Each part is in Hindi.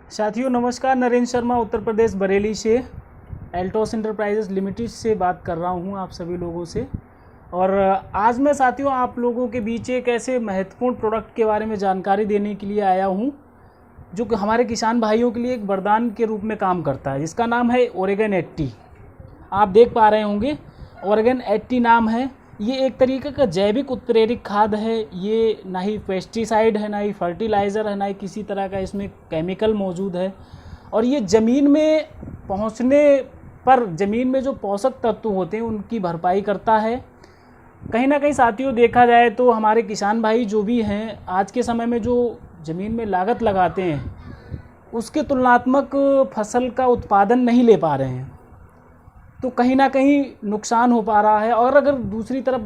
साथियों नमस्कार, नरेंद्र शर्मा उत्तर प्रदेश बरेली से एल्टोस इंटरप्राइजेस लिमिटेड से बात कर रहा हूं आप सभी लोगों से। और आज मैं साथियों आप लोगों के बीच एक ऐसे महत्वपूर्ण प्रोडक्ट के बारे में जानकारी देने के लिए आया हूं जो कि हमारे किसान भाइयों के लिए एक वरदान के रूप में काम करता है, जिसका नाम है ओरेगन 80। आप देख पा रहे होंगे ओरेगन 80 नाम है। ये एक तरीके का जैविक उत्प्रेरक खाद है। ये ना ही पेस्टिसाइड है, ना ही फर्टिलाइज़र है, ना ही किसी तरह का इसमें केमिकल मौजूद है। और ये ज़मीन में पहुंचने पर ज़मीन में जो पोषक तत्व होते हैं उनकी भरपाई करता है। कहीं ना कहीं साथियों देखा जाए तो हमारे किसान भाई जो भी हैं आज के समय में जो ज़मीन में लागत लगाते हैं उसके तुलनात्मक फसल का उत्पादन नहीं ले पा रहे हैं, तो कहीं ना कहीं नुकसान हो पा रहा है। और अगर दूसरी तरफ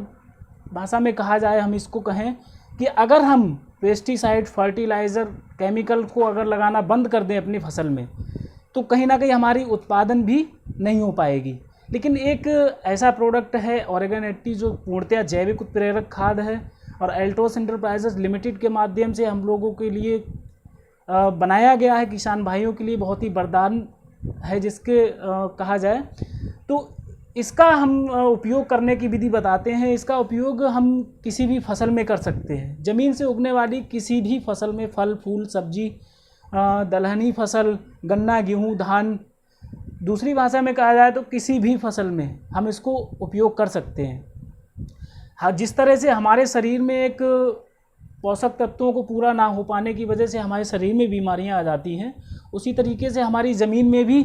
भाषा में कहा जाए, हम इसको कहें कि अगर हम पेस्टिसाइड फर्टिलाइज़र केमिकल को अगर लगाना बंद कर दें अपनी फसल में तो कहीं ना कहीं हमारी उत्पादन भी नहीं हो पाएगी। लेकिन एक ऐसा प्रोडक्ट है ओरेगन 80 जो पूर्णतः जैविक उत्प्रेरक खाद है और एल्टोस इंटरप्राइजेस लिमिटेड के माध्यम से हम लोगों के लिए बनाया गया है, किसान भाइयों के लिए बहुत ही वरदान है जिसके कहा जाए। तो इसका हम उपयोग करने की विधि बताते हैं। इसका उपयोग हम किसी भी फसल में कर सकते हैं। ज़मीन से उगने वाली किसी भी फसल में, फल फूल सब्जी, दलहनी फसल, गन्ना गेहूँ धान, दूसरी भाषा में कहा जाए तो किसी भी फसल में हम इसको उपयोग कर सकते हैं। हाँ, जिस तरह से हमारे शरीर में एक पोषक तत्वों को पूरा ना हो पाने की वजह से हमारे शरीर में बीमारियां आ जाती हैं, उसी तरीके से हमारी ज़मीन में भी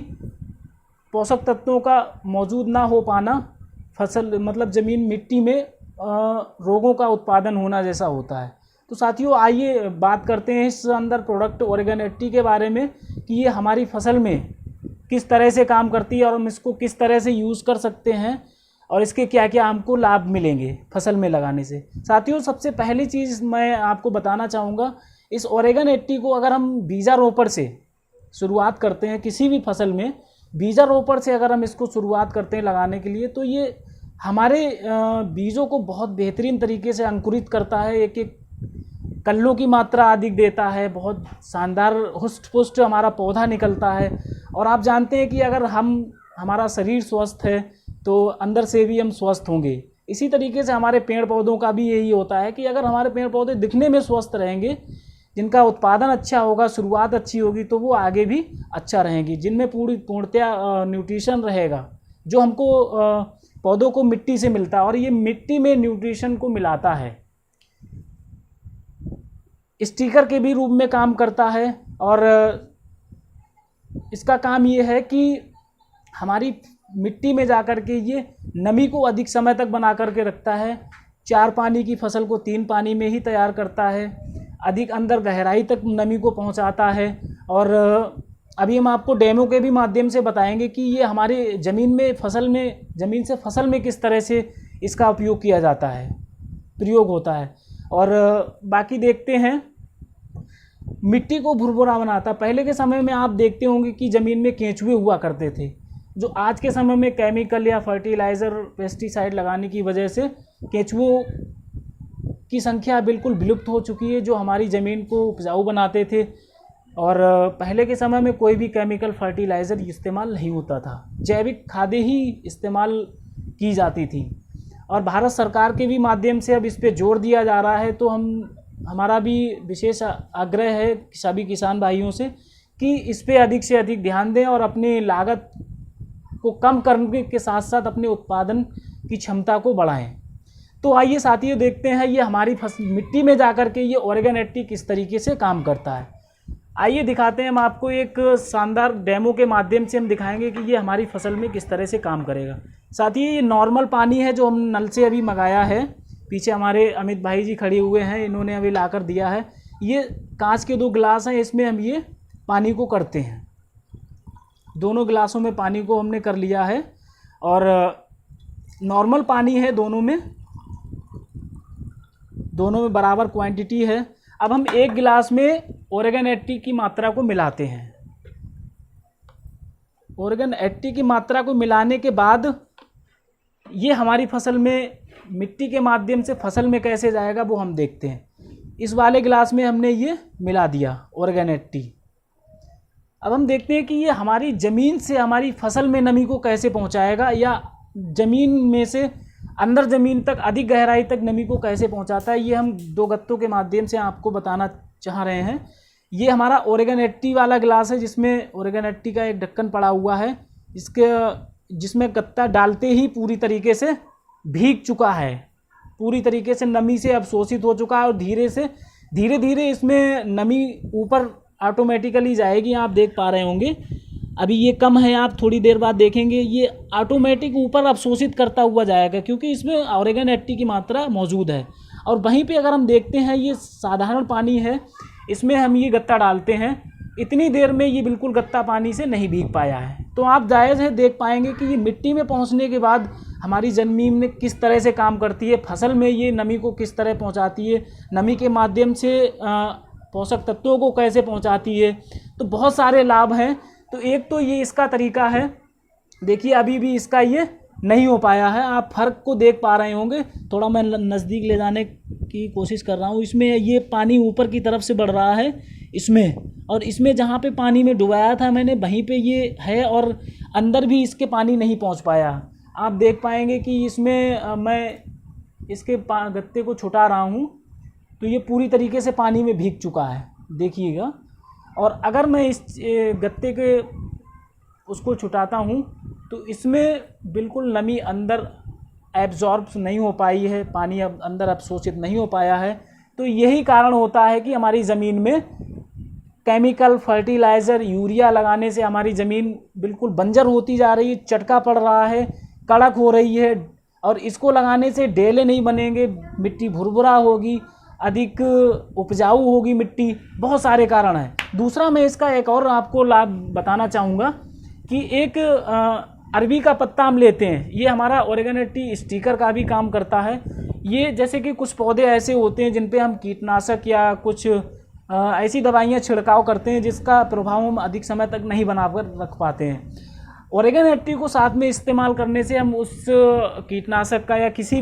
पोषक तत्वों का मौजूद ना हो पाना फसल मतलब ज़मीन मिट्टी में रोगों का उत्पादन होना जैसा होता है। तो साथियों आइए बात करते हैं इस अंदर प्रोडक्ट ओरेगन 80 के बारे में कि ये हमारी फसल में किस तरह से काम करती है और हम इसको किस तरह से यूज़ कर सकते हैं और इसके क्या क्या हमको लाभ मिलेंगे फसल में लगाने से। साथियों सबसे पहली चीज़ मैं आपको बताना चाहूँगा, इस ओरेगन 80 को अगर हम बीजारोपण से शुरुआत करते हैं, किसी भी फसल में बीजारोपण से अगर हम इसको शुरुआत करते हैं लगाने के लिए, तो ये हमारे बीजों को बहुत बेहतरीन तरीके से अंकुरित करता है। एक एक कल्लों की मात्रा अधिक देता है, बहुत शानदार हुष्ट पुष्ट हमारा पौधा निकलता है। और आप जानते हैं कि अगर हमारा शरीर स्वस्थ है तो अंदर से भी हम स्वस्थ होंगे। इसी तरीके से हमारे पेड़ पौधों का भी यही होता है कि अगर हमारे पेड़ पौधे दिखने में स्वस्थ रहेंगे, जिनका उत्पादन अच्छा होगा, शुरुआत अच्छी होगी, तो वो आगे भी अच्छा रहेंगी। जिनमें पूर्णतया न्यूट्रिशन रहेगा जो हमको पौधों को मिट्टी से मिलता है, और ये मिट्टी में न्यूट्रिशन को मिलाता है, स्टिकर के भी रूप में काम करता है। और इसका काम ये है कि हमारी मिट्टी में जाकर के ये नमी को अधिक समय तक बना करके रखता है। 4 पानी की फसल को 3 पानी में ही तैयार करता है, अधिक अंदर गहराई तक नमी को पहुंचाता है। और अभी हम आपको डेमो के भी माध्यम से बताएंगे कि ये हमारे ज़मीन से फसल में किस तरह से इसका उपयोग किया जाता है, प्रयोग होता है। और बाकी देखते हैं, मिट्टी को भुरभुरा बनाता। पहले के समय में आप देखते होंगे कि ज़मीन में केंचुए हुआ करते थे, जो आज के समय में केमिकल या फर्टिलाइज़र पेस्टिसाइड लगाने की वजह से केंचुओं की संख्या बिल्कुल विलुप्त हो चुकी है, जो हमारी ज़मीन को उपजाऊ बनाते थे। और पहले के समय में कोई भी केमिकल फर्टिलाइज़र इस्तेमाल नहीं होता था, जैविक खादें ही इस्तेमाल की जाती थी। और भारत सरकार के भी माध्यम से अब इस पे जोर दिया जा रहा है। तो हमारा भी विशेष आग्रह है सभी किसान भाइयों से कि इस पे अधिक से अधिक ध्यान दें और अपनी लागत को कम करने के साथ साथ अपने उत्पादन की क्षमता को बढ़ाएं। तो आइए साथियों देखते हैं ये हमारी मिट्टी में जाकर के ये ओरेगन 80 किस तरीके से काम करता है। आइए दिखाते हैं, हम आपको एक शानदार डेमो के माध्यम से हम दिखाएंगे कि ये हमारी फसल में किस तरह से काम करेगा। साथियों ये नॉर्मल पानी है जो हम नल से अभी मंगाया है। पीछे हमारे अमित भाई जी खड़े हुए हैं, इन्होंने अभी लाकर दिया है। ये कांच के 2 गिलास हैं, इसमें हम ये पानी को करते हैं। दोनों गिलासों में पानी को हमने कर लिया है और नॉर्मल पानी है, दोनों में बराबर क्वांटिटी है। अब हम 1 गिलास में ओरेगन 80 की मात्रा को मिलाते हैं। ओरेगन 80 की मात्रा को मिलाने के बाद ये हमारी फसल में मिट्टी के माध्यम से फसल में कैसे जाएगा वो हम देखते हैं। इस वाले गिलास में हमने ये मिला दिया ओरेगन 80। अब हम देखते हैं कि ये हमारी ज़मीन से हमारी फसल में नमी को कैसे पहुंचाएगा, या ज़मीन में से अंदर ज़मीन तक अधिक गहराई तक नमी को कैसे पहुंचाता है। ये हम दो गत्तों के माध्यम से आपको बताना चाह रहे हैं। ये हमारा ओरेगन 80 वाला गिलास है, जिसमें ओरेगन 80 का एक ढक्कन पड़ा हुआ है, जिसमें गत्ता डालते ही पूरी तरीके से भीग चुका है, पूरी तरीके से नमी से अवशोषित हो चुका है, और धीरे धीरे इसमें नमी ऊपर ऑटोमेटिकली जाएगी। आप देख पा रहे होंगे अभी ये कम है, आप थोड़ी देर बाद देखेंगे ये ऑटोमेटिक ऊपर अवशोषित करता हुआ जाएगा, क्योंकि इसमें ओरेगन 80 की मात्रा मौजूद है। और वहीं पे अगर हम देखते हैं ये साधारण पानी है, इसमें हम ये गत्ता डालते हैं, इतनी देर में ये बिल्कुल गत्ता पानी से नहीं भीग पाया है। तो आप जायज़ है देख पाएंगे कि ये मिट्टी में पहुंचने के बाद हमारी ज़मीन में किस तरह से काम करती है, फसल में ये नमी को किस तरह पहुंचाती है, नमी के माध्यम से पोषक तत्वों को कैसे पहुंचाती है। तो बहुत सारे लाभ हैं। तो एक तो ये इसका तरीका है, देखिए अभी भी इसका ये नहीं हो पाया है, आप फ़र्क को देख पा रहे होंगे। थोड़ा मैं नज़दीक ले जाने की कोशिश कर रहा हूँ। इसमें ये पानी ऊपर की तरफ से बढ़ रहा है इसमें, और इसमें जहाँ पे पानी में डुबाया था मैंने वहीं पे ये है, और अंदर भी इसके पानी नहीं पहुँच पाया। आप देख पाएंगे कि इसमें मैं इसके गत्ते को छुटा रहा हूँ तो ये पूरी तरीके से पानी में भीग चुका है, देखिएगा। और अगर मैं इस गत्ते के उसको छुटाता हूँ तो इसमें बिल्कुल नमी अंदर एब्जॉर्ब नहीं हो पाई है, पानी अब अंदर अवशोषित नहीं हो पाया है। तो यही कारण होता है कि हमारी ज़मीन में केमिकल फर्टिलाइज़र यूरिया लगाने से हमारी ज़मीन बिल्कुल बंजर होती जा रही है, चटका पड़ रहा है, कड़क हो रही है, और इसको लगाने से डेले नहीं बनेंगे, मिट्टी भुरभुरा होगी, अधिक उपजाऊ होगी मिट्टी, बहुत सारे कारण हैं। दूसरा मैं इसका एक और आपको लाभ बताना चाहूँगा कि एक अरबी का पत्ता हम लेते हैं, ये हमारा ओरेगन 80 स्टिकर का भी काम करता है। ये जैसे कि कुछ पौधे ऐसे होते हैं जिन पे हम कीटनाशक या कुछ ऐसी दवाइयाँ छिड़काव करते हैं जिसका प्रभाव हम अधिक समय तक नहीं बनाकर रख पाते हैं। ओरेगन 80 को साथ में इस्तेमाल करने से हम उस कीटनाशक का या किसी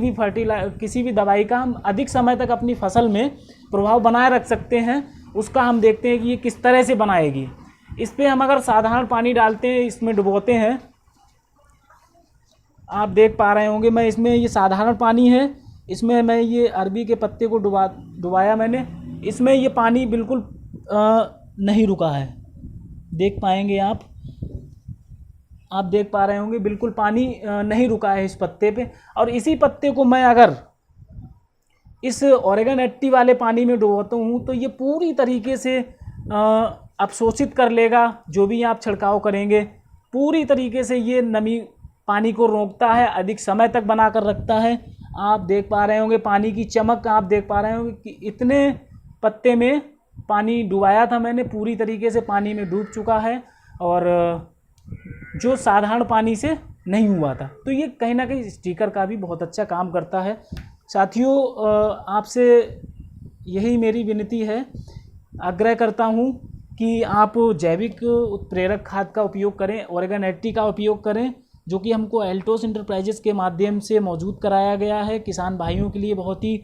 भी दवाई का हम अधिक समय तक अपनी फसल में प्रभाव बनाए रख सकते हैं। उसका हम देखते हैं कि ये किस तरह से बनाएगी। इस पर हम अगर साधारण पानी डालते हैं, इसमें डुबोते हैं, आप देख पा रहे होंगे मैं इसमें ये साधारण पानी है, इसमें मैं ये अरबी के पत्ते को डुबाया मैंने, इसमें ये पानी बिल्कुल नहीं रुका है, देख पाएंगे आप देख पा रहे होंगे बिल्कुल पानी नहीं रुका है इस पत्ते पे। और इसी पत्ते को मैं अगर इस ओरेगन 80 वाले पानी में डुबोता हूँ तो ये पूरी तरीके से अवशोषित कर लेगा। जो भी आप छिड़काव करेंगे पूरी तरीके से ये नमी पानी को रोकता है, अधिक समय तक बना कर रखता है। आप देख पा रहे होंगे पानी की चमक, आप देख पा रहे होंगे कि इतने पत्ते में पानी डुबाया था मैंने, पूरी तरीके से पानी में डूब चुका है, और जो साधारण पानी से नहीं हुआ था। तो ये कहीं ना कहीं स्टिकर का भी बहुत अच्छा काम करता है। साथियों, आपसे यही मेरी विनती है, आग्रह करता हूँ कि आप जैविक उत्प्रेरक खाद का उपयोग करें, ओरेगन 80 का उपयोग करें, जो कि हमको एल्टोस इंटरप्राइजेस के माध्यम से मौजूद कराया गया है। किसान भाइयों के लिए बहुत ही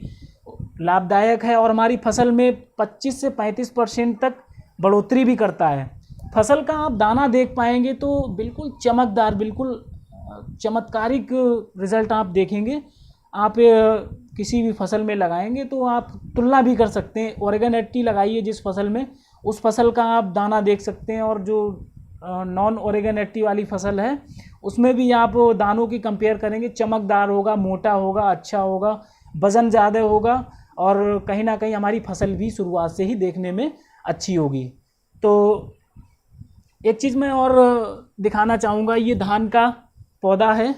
लाभदायक है, और हमारी फसल में 25 से 35% तक बढ़ोतरी भी करता है। फसल का आप दाना देख पाएंगे तो बिल्कुल चमकदार, बिल्कुल चमत्कारिक रिज़ल्ट आप देखेंगे। आप किसी भी फसल में लगाएंगे तो आप तुलना भी कर सकते हैं। ओरेगन 80 लगाइए जिस फसल में, उस फसल का आप दाना देख सकते हैं, और जो नॉन ओरेगन 80 वाली फसल है उसमें भी आप दानों की कंपेयर करेंगे, चमकदार होगा, मोटा होगा, अच्छा होगा, वज़न ज़्यादा होगा, और कहीं ना कहीं हमारी फसल भी शुरुआत से ही देखने में अच्छी होगी। तो एक चीज़ मैं और दिखाना चाहूँगा, ये धान का पौधा है।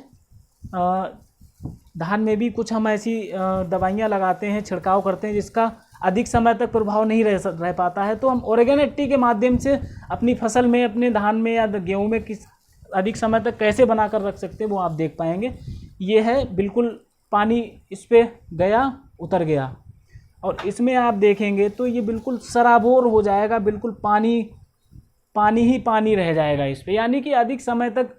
धान में भी कुछ हम ऐसी दवाइयाँ लगाते हैं, छिड़काव करते हैं जिसका अधिक समय तक प्रभाव नहीं रह पाता है। तो हम ओरेगन 80 के माध्यम से अपनी फसल में, अपने धान में या गेहूँ में किस अधिक समय तक कैसे बना कर रख सकते हैं वो आप देख पाएंगे। ये है बिल्कुल पानी इस पर गया, उतर गया, और इसमें आप देखेंगे तो ये बिल्कुल सराबोर हो जाएगा, बिल्कुल पानी ही पानी रह जाएगा इस पर, यानी कि अधिक समय तक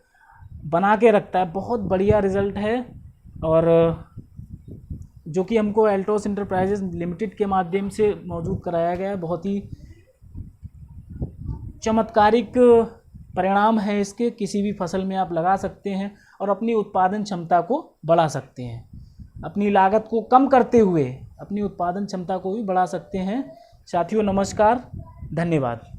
बना के रखता है। बहुत बढ़िया रिज़ल्ट है, और जो कि हमको एल्टोस इंटरप्राइजेस लिमिटेड के माध्यम से मौजूद कराया गया है। बहुत ही चमत्कारिक परिणाम है इसके। किसी भी फसल में आप लगा सकते हैं और अपनी उत्पादन क्षमता को बढ़ा सकते हैं। अपनी लागत को कम करते हुए अपनी उत्पादन क्षमता को भी बढ़ा सकते हैं। साथियों नमस्कार, धन्यवाद।